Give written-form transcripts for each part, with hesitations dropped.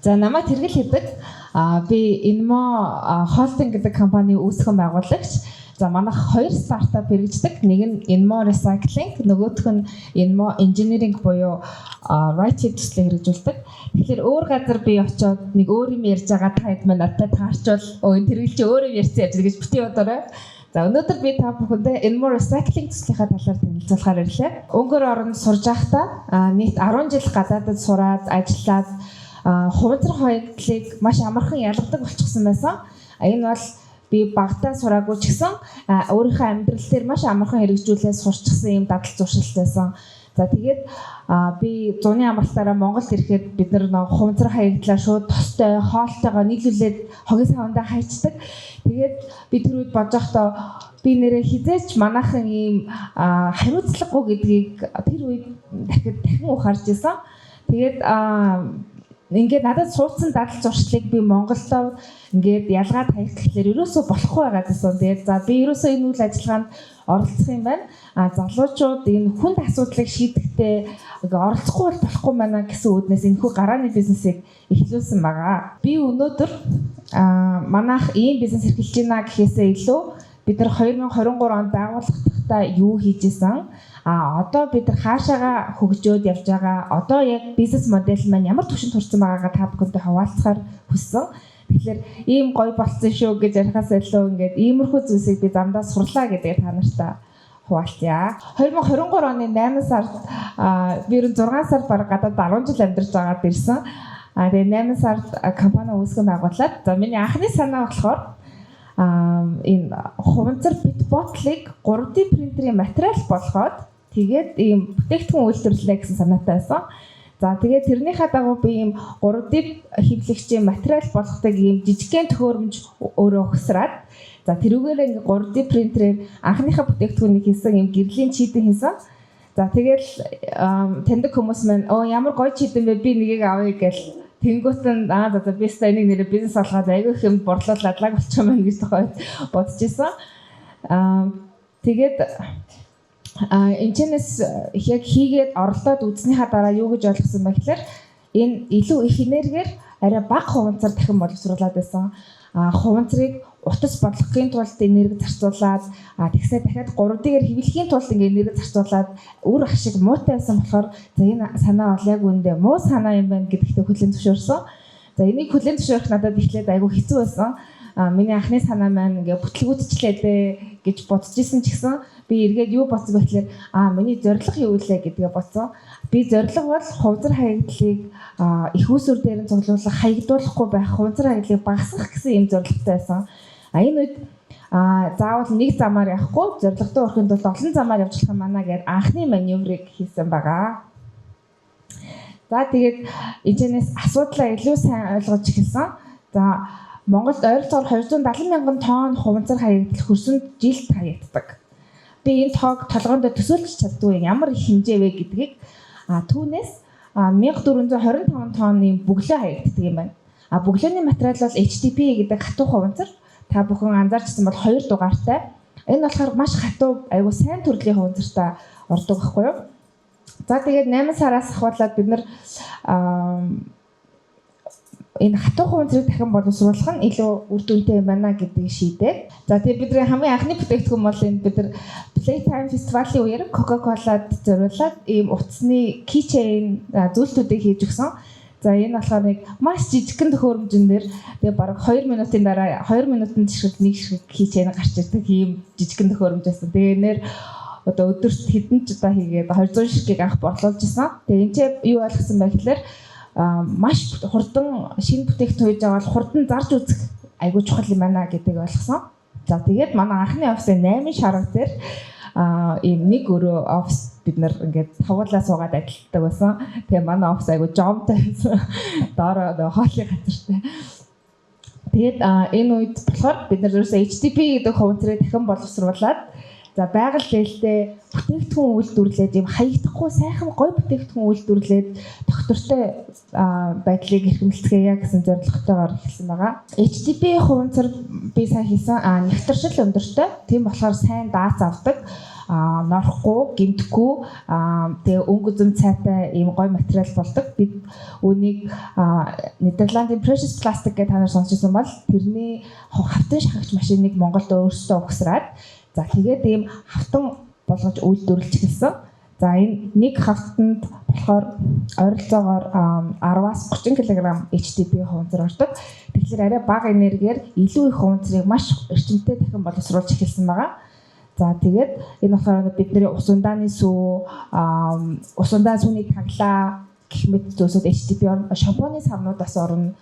За намайг тэргэл хийдэг. Би Inmo Holding гэдэг компани үүсгэн байгуулагч. За манайх 2 стартап хэрэгждэг. Нэг нь Inmo Recycling, нөгөөх нь Inmo Engineering буюу writing төслийг хэрэгжүүлдэг. Тэгэхээр өөр газар би очиод нэг өөр юм ярьж байгаа та хэд надад таарчвал энэ тэргэл чи өөр юм ярьсан яаж гэж бити бодоорой. За өнөөдөр би та бүхэндээ Inmo Recycling төслийнхаа талаар танилцуулахаар ирлээ. Өнгөр оронд сурж байхдаа нийт 10 жил гадаадд сураад ажиллаад хуванцар хоёрыг маш амархан ялгадаг болчихсон байсан. Энэ бол би багтаа сураагүй ч гэсэн өөрийнхөө амьдрал дээр маш амархан хэрэгжүүлээ сурчсан юм дадал зуршил байсан. За тэгээд би зуны амралтаараа Монголд ирэхэд бид нар хуванцар хаягдлаа шууд тостой хоолтойгоо нийлүүлээд хогийн савндаа хайчдаг. Тэгээд би тэр үед бодож байхдаа би нэрээ хизээч манайхан ийм хариуцлагагүй гэдгийг тэр үед дахин ухаарч ирсэн. Тэгээд ингээд надад суудсан дадал зуршлыг би Монголдоо ингээд ялгаад хаях гэхлээр ерөөсөө болохгүй байгаа гэсэн. Тэгээд за би ерөөсөө энэ үйл ажиллагаанд оролцох юм байна. Залуучууд энэ хүнд асуудлыг шийдэхдээ оролцохгүй бол болохгүй байна гэсэн үүднээс энэхүү гарааны бизнесийг эхлүүлсэн байгаа. Би өнөөдөр манайх ийм бизнес эрхэлж байна гэхээсээ илүү бид нар 2023 онд байгууллагахдаа юу хийж исэн? Одоо бид нар хаашаага хөгжөөд явж байгаа? Одоо яг бизнес модель маань ямар түвшинд хүрсэн байгаагаа та бүхэндээ хаваалцахаар хүссэн. Тэгэхээр ийм гоё болцсон шүү гэж ярихаас илүү ингээд иймэрхүү зүйлсийг би замдаа сурлаа гэдгээ та нартай хуваалцъя. 2023 оны 8 сард би 6 сар бараг гадаад 10 жил амьдарч байгаад ирсэн. Тэгээ 8 сард компани үүсгэн байгуулад. За миний анхны санаа болохоор энэ хуванцар бит ботлыг 3D принтерийн материал болгоод тэгээд ийм бүтээгдэхүүн үйлдвэрлэлээ гэсэн санаатай байсан. За тэгээд тэрнийхээ дагуу би ийм 3D хэвлэгчийн материал болгохдаг ийм жижигхэн төхөөрөмж өөрөө ухсраад за тэрүүгээр ингээ 3D принтерээр анхныхаа бүтээгдэхүүнийг хийсэн ийм гэрлийн чийдэн хийсэн. За тэгэл таньдаг хүмүүс маань ямар гоё чийдэн бэ би нэгийг авъя гэл тэнгуут нь за би ста энийг нэрээ бизнес болгоод айгүй их юм борлуулаад лаг болчих юм байна гэж тохиолд бодож исэн. Тэгээд энэчнээс яг хийгээд орлоод үзснийхаа дараа юу гэж ойлгосон бэ гэхээр энэ илүү их энергиэр арай бага хуванцар дахин боловсруулад байсан. Хуванцрыг утас бодлохын тулд энерги зарцуулаад тэгснэ дахиад 3D-гээр хэвлэхийн тулд ингээ энерги зарцуулаад үр ашиг муутай байсан болохоор за энэ санаа бол яг үүндээ муу санаа юм байна гэдэгтээ хүлээн зөвшөөрсөн. За энийг хүлээн зөвшөөрөх надад ихлээд айгүй хэцүү байсан. Миний анхны санаа маань ингээ бүтлгүүдчлээ дээ гэж бодож исэн ч гэсэн би эргээд юу бодсон бэ гэхээр миний зорилго юу вэ гэдгээ бодсон. Би зорилго бол хуванцар хаягдлыг их усүр дээр нь цуглуулах, хаягдуулахгүй байх, хуванцар хаягдлыг багасгах гэсэн юм зорилготой байсан. Энэ үед заавал нэг замаар явахгүй, зорилготой хүрэхэд бол олон замаар явж болох юм байна гэд анхны маневрыг хийсэн байгаа. За тэгээд энэчнээс асуудлаа илүү сайн ойлгож эхэлсэн. За Монголд ойролцоогоор 270 мянган тонн хуванцар хаягдл хөрсөнд жилд хаягддаг. Би энэ тоог толгоонд төсөөлж чаддгүй ямар их хэмжээ вэ гэдгийг түүнээс 1425 тонны бөглөө хаягддаг юм байна. Бөглөөний материал бол HDPE гэдэг хатуу хуванцар. Та бүхэн анзаарчсан бол 2 дугаартай. Энэ болохоор маш хатуу айгуу сайн төрлийн хуванцартай ордог байхгүй юу? За тэгээд 8 сараас ахвалаад бид нар энэ хатуу хуванцрыг дахин боловсруулах нь илүү үр дүнтэй юм байна гэдгийг шийдээд. За тэгээд бидний хамгийн анхны бүтээгдэхүүн бол энэ бид нар Playtime Festival-ийн үеэр Coca-Cola-д зориулаад ийм утасны keychain зүйлтүүдийг хийж өгсөн. За энэ болохоор нэг маш жижигхэн төхөөрөмжнөр тэгээ бараг 2 минутын дараа 2 минутанд ширхэг нэг ширхэг keychain гарч ирдэг ийм жижигхэн төхөөрөмж байсан. Тэгээ нэр одоо өдөрт хэдэн ч удаа хийгээд 200 ширхгийг анх борлуулж исэн. Тэгээ энэ ч юу ойлгосон байх гэхээр маш хурдан шинэ бүтээгдэхүүн хийж байгаа бол хурдан зарж үзэх айгүй чухал юм байна гэдгийг ойлгосон. За тэгээд манай анхны офисын 8 шарга дээр ийм нэг өрөө офис бид нар ингээд тавуулаа суугаад ажилладаг байсан. Тэгээ манай офис айгүй жомтой байсан. Доороо хоолны газартай. Тэгээд энэ үед болохоор бид нар ерөөсөө HDPE гэдэг хуванцрыг дахин боловсруулад за байгаль зээлтэй бүтээгдэхүүн үйлдвэрлээд ийм хаягдахгүй сайхан гоё бүтээгдэхүүн үйлдвэрлээд доктортой байдлыг эрхэмлэцгээе гэсэн зорилготойгоор эхэлсэн байгаа. HDPE хуванцар би сайн хийсэн нэгтршил өндөртэй. Тийм болохоор сайн дац авдаг. норохгүй, гэмтэхгүй тэгээ өнгө зам цайтай ийм гоё материал болдог. Бид үүнийг Нидерландын Precious Plastic гэж та нар сонсчихсан бол тэрний хавтан шахагч машиныг Монголд өөрсдөө угсраад за тэгээд ийм хавтан болгож үйлдвэрлэж эхэлсэн. За энэ нэг хавтанд болохоор ойролцоогоор 10-аас 30 кг HDP хуванцар ордог. Тэгэхээр арай бага энергиэр илүү их хуванцрыг маш эрчимтэй дахин боловсруулж эхэлсэн байгаа. За тэгээд энэ болохоор бидний ус ундааны сүү, ус ундааны сүүний таглаа гэх мэт зүйлсүүд HDP орно. Шампуны савнуудаас орно.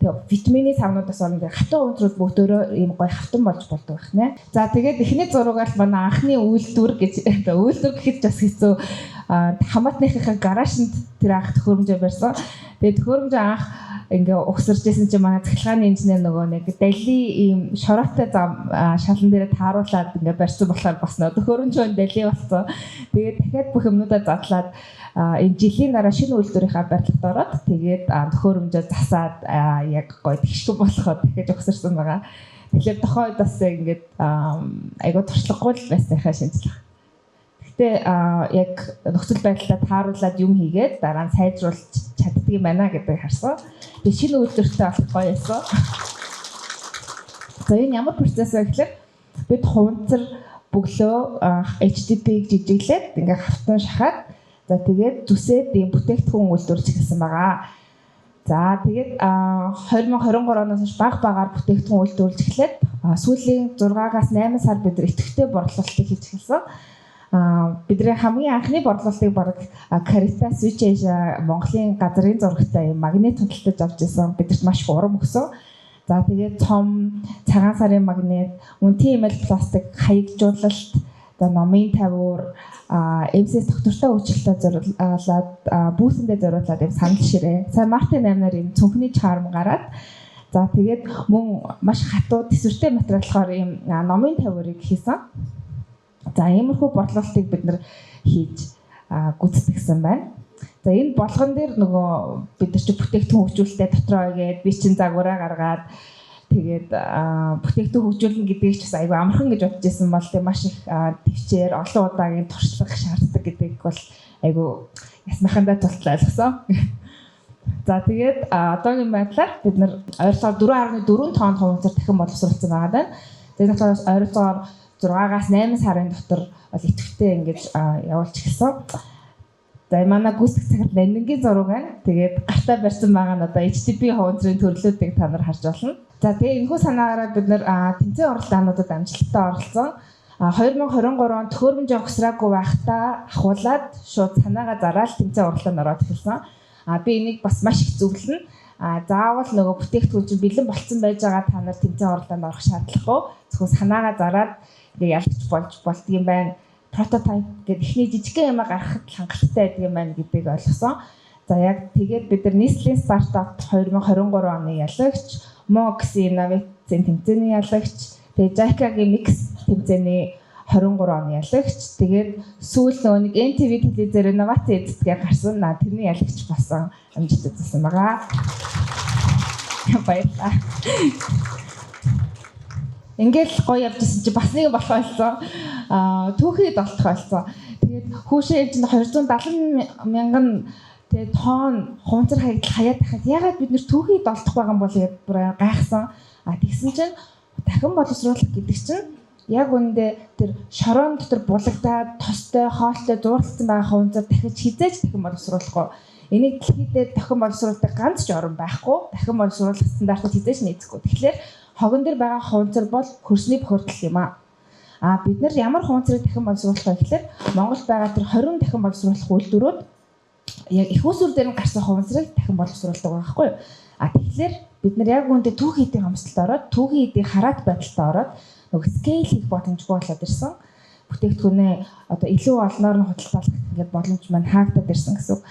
Тэгээ витамины савнуудаас орно. Тэгээ хатан хуванцрууд бүгдөө ийм гоё хавтан болж болдог байна. За тэгээд эхний зургаар манай анхны үйлдвэр гэж үйлдвэр гэхэд бас хэцүү хамаатныхаа гараашнд тэр анх төхөөрөмжөө барьсан. Тэгээд төхөөрөмжөө анх ингээ угсарч байсан чинь манай цахилгааны инженер нөгөө нэг дали ийм шороотой зам шалан дээр тааруулаад ингээ барьсан болохоор бас нөө төхөөрөмжөө дали болсон. Тэгээд дахиад бүх юмнуудаа задлаад энэ жилийн дараа шинэ үйлдвэрийнхаа барилгад ороод тэгээд төхөөрөмжөө засаад яг гоё тэгшгүй болоход дахиж угсарсан байгаа. Тэгэхээр тохойд бас ингээд айгуу туршлагагүй байсныхаа шинжлэх. Гэтэ яг нөхцөл байдлаа тааруулаад юм хийгээд дараа нь сайжруулж чаддаг юм байна гэдгийг харсан. Тэгээд шинэ үйлдвэртэй болох гоё байсан. За энэ ямар процесс вэ гэхээр бид хуванцар бөглөө HDP-г жижиглээд ингээ хавтан шахаад за тэгээд зүсээд ийм бүтээгдэхүүн үйлдвэрлэж эхэлсэн байгаа. За тэгээд 2023 оноос хойш багаар бүтээгдэхүүн үйлдвэрлэж эхлээд сүүлийн 6-аас 8 сар бид идэвхтэй борлуулалтыг хийж эхэлсэн. Бидний хамгийн анхны борлуулалтыг баг Caritas Switch Asia Монголын газрын зурагтай магнит худалдаж авч ирсэн. Бидэрт маш их урам өгсөн. За тэгээд цом, цагаан сарын магнит, үнэтэй эмэл пластик, хаягжуулалт, за номын тавиур, MCS доктортой үйлчлэлтэй зориулаад бүүсэндээ зориулаад юм санал ширээ. Сая Мартин 8-аар юм цүнхний чарм гараад за тэгээд мөн маш хатуу төсвөртэй материал болохоор юм номын тавиурыг хийсэн. За иймэрхүү борлуулалтыг бид нар хийж гүйцэтгэсэн байна. За энэ болгон дээр нөгөө бид нар чи бүтээгдэхүүн хөгжүүлэлтээ дотроо игээд би чин загвараа гаргаад тэгээд бүтээгдэхүүн хөгжүүлнэ гэдгийг ч бас айгүй амархан гэж бодож байсан бол тэг маш их төвчээр олон удаагийн туршлага шаарддаг гэдгийг бол айгүй ясмахандаа тултлаа ойлгосон. За тэгээд одоогийн байдлаар бид нар ойролцоогоор 4.4 тонн хуванцар дахин боловсруулсан байгаа даа. Тэгээд болохоор ойролцоогоор 6-аас 8 сарын дотор бол идэвхтэй ингэж явуулж эхэлсэн. За манай гүйцэтгэх цагт ландингийн зураг байна. Тэгээд гартаа барьсан байгаа нь одоо HDP хуванцрын төрлүүдийг та нар харж байна. За тэгээ энэхүү санаагаараа бид нэр тэмцээн оролцоонуудад амжилттай оролцсон. 2023 онд төхөөрөмж угсраагүй байхдаа ахуулаад шууд санаагаа зараад тэмцээн оролцоонд ороод эхэлсэн. Би энийг бас маш их зөвлөнө. Заавал нөгөө бүтээгдэхүүн чинь бэлэн болцсон байж байгаа та нар тэмцээн оролцоонд орох шаардлагагүй. Зөвхөн санаагаа зараад ингээ ялгч болж болдгийм байна. Прототип гэдэг ихний жижигхэн юм гаргахад хангалттай байдаг юм байна гэдгийг ойлгосон. За яг тэгээд бид нар нийслэлийн стартап 2023 оны ялагч, Mox инновацийн тэмцээний ялагч, тэгээд JICA-гийн Mix тэмцээний 23 оны ялагч, тэгээд сүүл нөгөө нэг NTV телевизээр инновацийн эзэдгээ гарсан. Тэрний ялагч болсон амжилт үзүүлсэн байгаа. Баярлалаа. Ингээл гоё явжсэн чи бас нэг болох байсан. Түүхийд олдох байсан. Тэгээд хүүшээ ээлжинд 270 мянган тэгээд тонн хуванцар хаяад тахад ягаад бид нэр түүхийд олдох байгаа юм бол гээд бүр гайхсан. Тэгсэн чинь дахин боловсруулах гэдэг чинь яг үүндээ тэр шороон дотор булагдаад тостой, хоолтой зуурталсан байгаа хуванцар дахиж хизээж дахин боловсруулахгүй. Энийг дэлхийд дээр дахин боловсруулах ганц ч орон байхгүй. Дахин боловсруулах стандартыг хизээж нээхгүй. Тэгэхээр хогон дээр байгаа хуванцар бол хөрсний бохирдол юм аа. Бид нар ямар хуванцарыг дахин боловсруулах вэ гэхээр Монголд байгаа тэр 20 дахин боловсруулах үйлдвэрүүд яг их усүр дээр нь гарсан хуванцарыг дахин боловсруулдаг байгаа байхгүй юу? Тэгэхээр бид нар яг үүндээ түүхий эдийн хомсдолд ороод түүхий эдийн хараат байдалд ороод нөгөө скейл хийх боломжгүй болоод ирсэн. Бүтээгдэхүүнээ одоо илүү олноор нь худалдаалах ингээд боломж маань хаагдаад ирсэн гэсэн үг.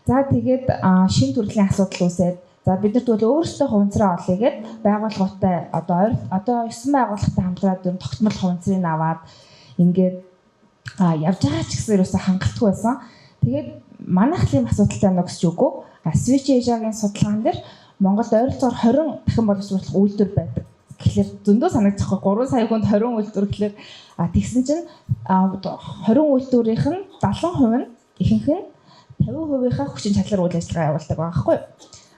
За тэгээд шинэ төрлийн асуудал үүсээд за бид нар тэгвэл өөрсдөө хуванцраа олъё гэд байгууллагатай одоо 9 байгууллагатай хамтраад юм тогтмол хуванцрыг аваад ингээд явж байгаа ч гэсэн ерөөсө хангалтгүй байсан. Тэгээд манайх юм асуудалтай байна гэж үгүй. Switch Asia-гийн судалгаан дээр Монголд ойролцоогоор 20 дахин боловсруулах үйлдвэр байдаг гэхэлэр зөндөө санагдчихгүй 3 сая хүнд 20 үйлдвэр гэхэлэр тэгсэн чинь 20 үйлдвэрийнх нь 70% нь ихэнх нь 50%-ийнхаа хүчин чадлаар үйл ажиллагаа явуулдаг байгаа байхгүй юу?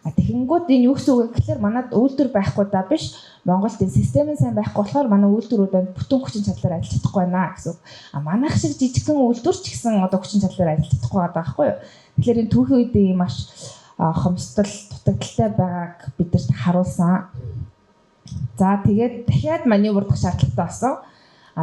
Тэгэнгүүт энэ юу гэсэн үг вэ гэхээр манад үйлдвэр байхгүй даа биш Монголд энэ систем сайн байхгүй болохоор манай үйлдвэрүүд байна бүтэн хүчин чадлаар ажиллаж чадахгүй байна гэсэн үг. Манайх шиг жижигхэн үйлдвэр ч гэсэн одоо хүчин чадлаар ажиллаж чадахгүй байгаа байхгүй юу? Тэгэхээр энэ түүхийн үед ийм маш хомсдол дутагдaltaй байгааг бидэрт харуулсан. За тэгээд дахиад маневрдах шаардлагатай болсон.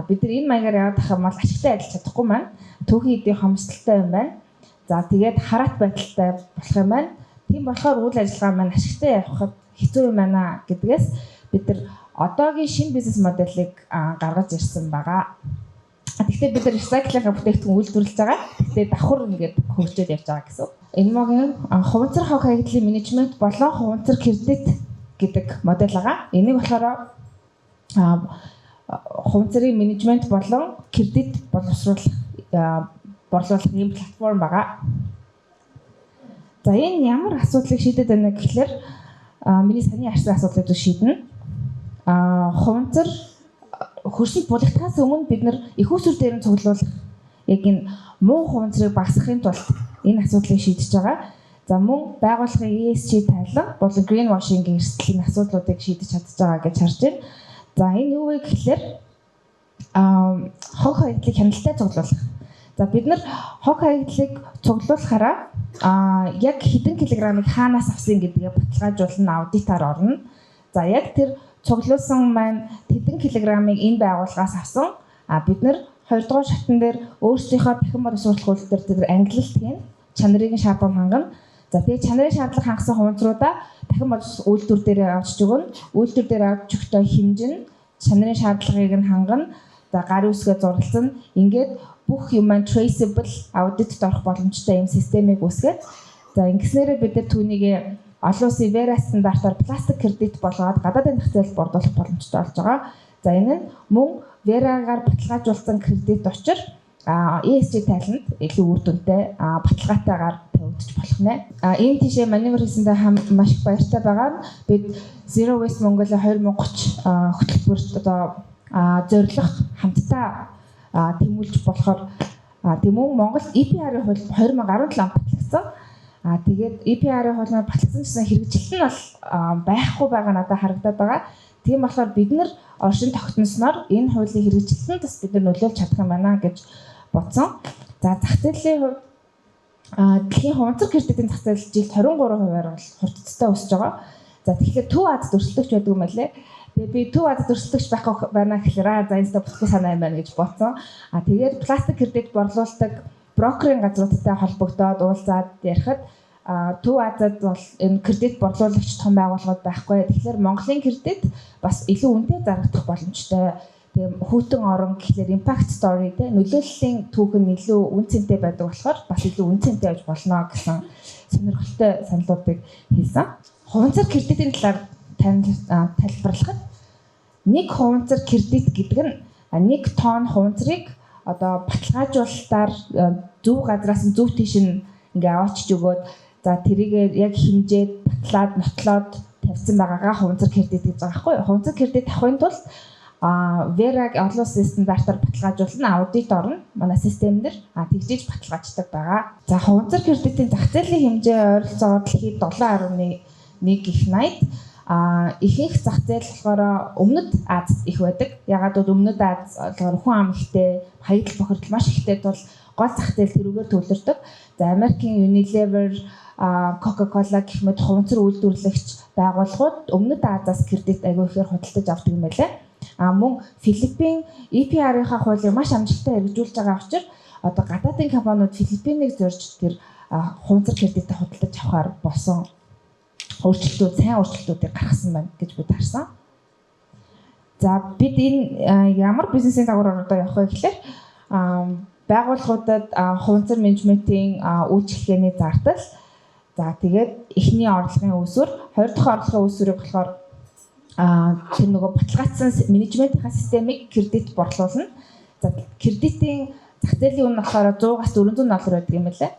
Бид нар энэ маягаар яваад тахад мал ашигтай ажиллаж чадахгүй маань түүхийн үеийн хомсдолтой юм байна. За тэгээд хараат байдалтай болох юм байна. Тийм болохоор үйл ажиллагаа маань ашигтай явахад хэцүү юм байна гэдгээс бид нар одоогийн шинэ бизнес моделийг гаргаж ирсэн байгаа. Тэгэхдээ бид нар recycling бүтээгдэхүүн үйлдвэрлэж байгаа. Тэгэхдээ давхар ингээд хөгжөөд явж байгаа гэсэн. Инмогийн хуванцар хог хаягдлын менежмент болон хуванцар кредит гэдэг модель байгаа. Энийг болохоор хуванцарын менежмент болон кредит борлуулах ийм платформ байгаа. За энэ ямар асуудлыг шийдэд байна гэхлээр миний саний арсан асуудлыг шийднэ. Хуванцар хөрсөнд булагдахаас өмнө бид нар их усүр дээр нь цуглуулах яг энэ муу хуванцрыг багасгахын тулд энэ асуудлыг шийдэж байгаа. За мөн байгууллагын ESG тайлан болон green washing-ийн эрсдлийн асуудлуудыг шийдэж чадж байгаа гэж харж байна. За энэ юу вэ гэхлээр хог хаягдлыг хяналттай цуглуулах. За бид нар хог хаягдлыг цуглуулахаараа яг хэдэн килограммыг хаанаас авсан гэдгээ баталгаажуулна аудитаар орно. За яг тэр цуглуулсан маань хэдэн килограммыг энэ байгууллагаас авсан. Бид нар 2 дугаар шатн дээр өөрсдийнхөө дахин боловсруулах үйлдвэр дээр ангилалт хийн чанарын шаардлага хангана. За тэгээ чанарын шаардлага хангасан хуванцруудаа дахин боловсруулах үйлдвэр дээр авч өгнө. Үйлдвэр дээр авч өгтөө хэмжин чанарын шаардлагыг нь хангана. За гарын үсгээ зурлалцна. Ингээд бүх юм маань traceable аудитд орох боломжтой юм системийг үүсгээд за ингэснээрээ бид нар түүнийг олон улсын Vera стандартаар пластик кредит болгоод гадаадын зах зээлд борлуулах боломжтой болж байгаа. За энэ нь мөн Vera-гаар баталгаажуулсан кредит учир ESG тайланд илүү үр дүнтэй баталгаатайгаар тавигдчих болох нэ. Энэ тийшээ маневр хийсэндээ маш их баяртай байгаа. Бид Zero Waste Mongolia 2030 хөтөлбөрт одоо зорилго хамтдаа тэмүүлж болохоор тэмүүн Монголд EPR-ийн хууль 2017 онд батлагдсан. Тэгээд EPR-ийн хуулиар батлагдсан гэсэн хэрэгжилт нь бол байхгүй байгаа надад харагдаад байгаа. Тийм болохоор бид нар оршин тогтносноор энэ хуулийн хэрэгжилтэнд бас бид нар нөлөөлж чадах юм байна гэж бодсон. За зах зээлийн хувьд дэлхийн хуванцар кредитийн зах зээл жилд 23%-аар бол хурдцтай өсөж байгаа. За тэгэхээр Төв Азид өрсөлдөгч байдаг юм байна лээ. Тэгээ би Төв Азид өрсөлдөгч байх байна гэхээр за энэ бүтгэл санаа юм байна гэж бодсон. Тэгээд пластик кредит борлуулдаг брокерийн газруудтай холбогдоод уулзаад ярихад Төв Азид бол энэ кредит борлуулагч том байгууллагууд байхгүй. Тэгэхээр Монголын кредит бас илүү үнэтэй зарагдах боломжтой. Тэгээ хүүтэн орон гэхлээр impact story те нөлөөллийн түүх нь илүү үн цэнтэй байдаг болохоор бас илүү үн цэнтэй байж болно гэсэн сонирхолтой саналуудыг хийсэн. Хуванцар кредитийн талаар тайлбарлахад нэг хуванцар кредит гэдэг нь 1 тонн хуванцрыг одоо баталгаажуулалтаар зөв газраас нь зөв тийш нь ингээ аваачиж өгөөд за тэрийг яг хэмжээд батлаад нотлоод тавьсан байгаагаа хуванцар кредит гэж байгаа байхгүй юу? Хуванцар кредит авахын тулд Vera-г олон улсын стандартаар баталгаажуулна аудит орно манай систем дээр тэгжиж баталгааждаг байгаа. За хуванцар кредитийн зах зээлийн хэмжээ ойролцоогоор дэлхийд 7.1 их 80 ихэнх зах зээл болохоор Өмнөд Азид их байдаг. Ягаад гэвэл Өмнөд Аз болохоор хүн ам ихтэй, хаягдал бохирдол маш ихтэй тул гол зах зээл тэрүүгээр төвлөрдөг. За Америкийн Unilever, Coca-Cola гэх мэт хуванцар үйлдвэрлэгч байгууллагууд Өмнөд Азаас кредит аягүй ихээр худалдаж авдаг юм байлаа. Мөн Филиппин EPR-ийнхаа хуулийг маш амжилттай хэрэгжүүлж байгаа учраас одоо гадаадын компаниуд Филиппинийг зорж тэр хуванцар кредитээ худалдаж авахар болсон өөрчлөлтүүд, сайн өөрчлөлтүүдийг гаргасан байна гэж бид харсан. За бид энэ ямар бизнесийн дагавраар одоо явах вэ гэхээр байгууллагуудад хуванцар менежментийн үйлчлэгээний зардал, за тэгээд эхний орлогын үүсвэр, хоёр дахь орлогын үүсвэрийг болохоор тэр нөгөө баталгаажсан менежментийн системийг кредит борлуулна. За кредитийн зах зээлийн үн болохоор 100-аас 400 доллар байдаг юм байна.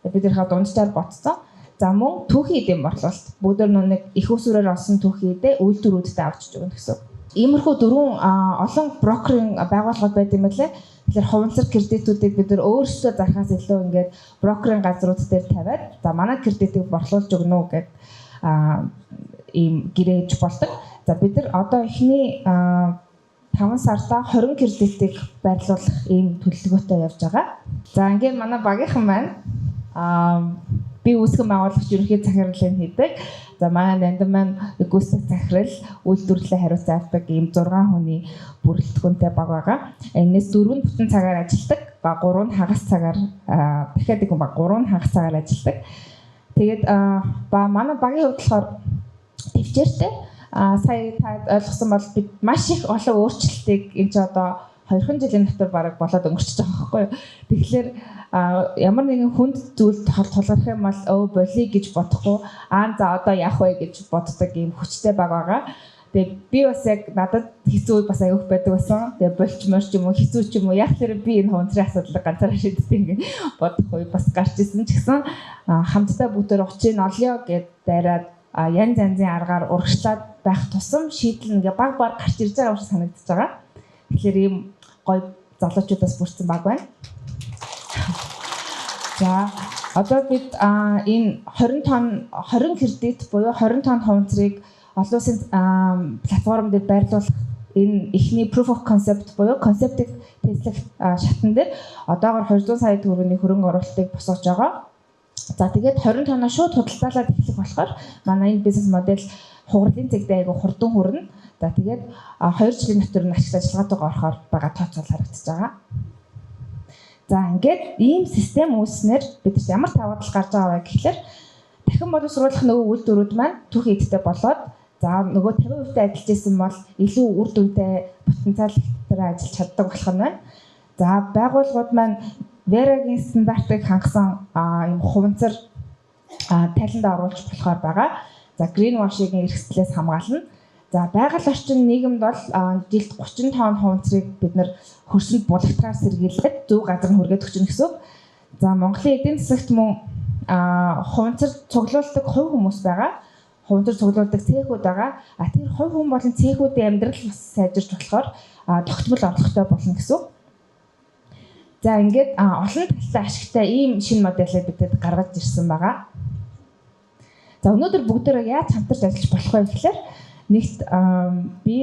Бид нэрхээ дунджаар бодсон. За мөн түүхийн эдийн борлуулалт бүгд нэг их усүрээр олсон түүхийн эдээ үйлдвэрүүдэд авчиж өгнө гэсэн. Иймэрхүү дөрвөн олон брокерийн байгууллагууд байд юм лээ. Тэгэхээр хуванцар кредитүүдийг бид нар өөрсдөө зархаас илүү ингээд брокерийн газрууд дээр тавиад за манай кредитийг борлуулж өгнө үү гэд ийм гэрээж болдог. За бид нар одоо эхний 5 сартаа 20 кредитийг байрлуулах ийм төлөвлөгөөтэй явж байгаа. За ингээд манай багийнхан маань би үүсгэн байгуулагч ерөнхий захирлын хийдэг. За манай нандин маань гүйцэтгэх захирал үйлдвэрлэлээ хариуцсан авдаг ийм 6 хүний бүрэлдэхүүнтэй баг байгаа. Энэс 4 бүтэн цагаар ажилладаг. 3 нь хагас цагаар дахиад нэг баг 3 нь хагас цагаар ажилладаг. Тэгээд манай багийн хувьд болохоор төвчээртэй сая та ойлгосон бол бид маш их олон өөрчлөлтийг энэ ч одоо 2 жилийн дотор бараг болоод өнгөрчихөж байгаа байхгүй юу. Тэгэхээр ямар нэгэн хүнд зүйлд тулгарх юм бол болиё гэж бодохгүй за одоо яах вэ гэж боддог юм хүчтэй баг байгаа. Тэгээ би бас яг надад хэцүү бас аюух байдаг байсан. Тэгээ болчмоор ч юм уу хэцүү ч юм уу яг тэр би энэ хуванцрын асуудлыг ганцаараа шийддэг ингэ бодохгүй бас гарч ирсэн ч гэсэн хамтдаа бүгдээр очиж олё гэд дайраад янз янзын аргаар урагшлаад байх тусам шийдэл ингээ баг гарч ирж байгаа юм шиг санагдаж байгаа. Тэгэхээр ийм гоё залуучуудаас бүрдсэн баг байна. За одоо бид энэ 20 кредит буюу 20 тонн хуванцрыг олон улсын платформ дээр байрлуулах энэ эхний proof of concept буюу концептыг тестлэх шатн дээр одоогоор 200 сая төгрөгийн хөрөнгө оруулалтыг босгож байгаа. За тэгээд 20 тонноо шууд худалдаалаад эхлэх болохоор манай энэ бизнес модель хугарлын цэгдээ айгу хурдан хүрнэ. За тэгээд 2 жилийн дотор нь ашигт ажиллагаатайгаа орохоор байгаа тооцоол харагдаж байгаа. За ингээд ийм систем үүснээр бид ямар давуу тал гарч байгаа вэ гэхэлэр дахин боловсруулах нөгөө үйлдвэрүүд маань түүхий эдтэй болоод за нөгөө 50% ажиллаж исэн бол илүү үр дүнтэй потенциал дээр ажиллаж чаддаг болох нь байна. За байгууллагууд маань Верагийн стандартыг хангасан юм хуванцар тайланд оруулж болохоор байгаа. За green washing-ийн эрсдлээс хамгаална. За байгаль орчин нийгэмд бол жилд 30 тонн хуванцрыг бид нэр хөрсөнд булгатгаар сэргийлээд зөв газар нь хүргээд өгч нэгсэн. За Монголын эдийн засагт мөн хуванцар цуглуулдаг хувь хүмүүс байгаа. Хуванцар цуглуулдаг цэхүүд байгаа. Тэр хувь хүн болон цэхүүдийн амьдрал бас сайжирч болохоор тогтмол орлоготой болно гэсэн. За ингээд олон талтай ашигтай ийм шинэ модельийг бидэд гаргаж ирсэн байгаа. За өнөөдөр бүгдээрээ яаж хамтарч ажиллаж болох вэ гэхээр нэгт би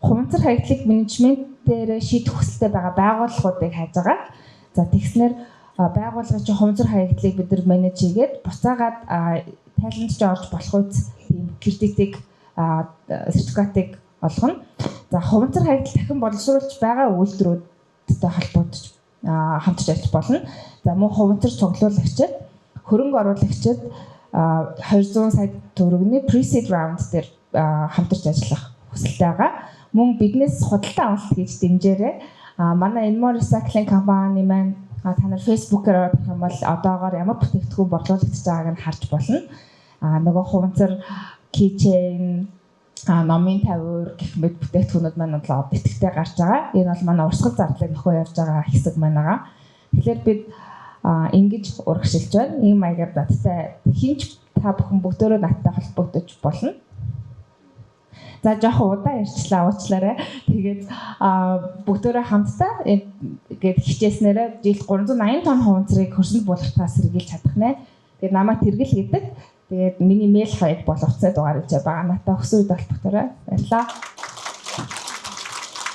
хуванцар хаягдлыг менежмент дээр шийдэх хүсэлтэй байгаа байгууллагуудыг хайж байгаа. За тэгснээр байгууллагын чинь хуванцар хаягдлыг бид нар менеж хийгээд буцаагаад тайланд ч орж болох үс тийм кредитийг сертификатыг олгоно. За хуванцар хаягдал дахин боловсруулж байгаа үйлдвэрүүдтэй холбогдож хамтарч ажиллаж болно. За мөн хуванцар цуглуулагчид, хөрөнгө оруулагчид 200 сая төгрөгийн pre-seed round дээр хамтарч ажиллах хүсэлтэй байгаа. Мөн биднээс худалдан авалт хийж дэмжээрэй. Манай Enmore Recycling компани маань та нар Facebook-оор орох юм бол одоогоор ямар бүтээгдэхүүн борлуулагдаж байгааг нь харж болно. Нөгөө хуванцар keychain, номын тавиур гэх мэт бүтээгдэхүүнүүд маань бол битгтэй гарч байгаа. Энэ бол манай урсгал зардлыг нөхөө явж байгаа хэсэг маань байгаа. Тэгэхээр бид ингэж урагшилж байна. Ийм маягаар надтай хинч та бүхэн бүгдөө надтай холбогдож болно. За жоохон удаан ярьчлаа уучлаарай. Тэгээд бүгдөө хамтдаа гээд хичээснээрээ жил 380 тонн хуванцрыг хөрсөнд булгахтаа сэргийлж чадах нэ. Тэгээд намайг тэргэл гэдэг. Тэгээд миний мэйл хаяг бол уцаа дугаар хийж байгаа. Надтай өсвөр толбогторой. Баярлалаа.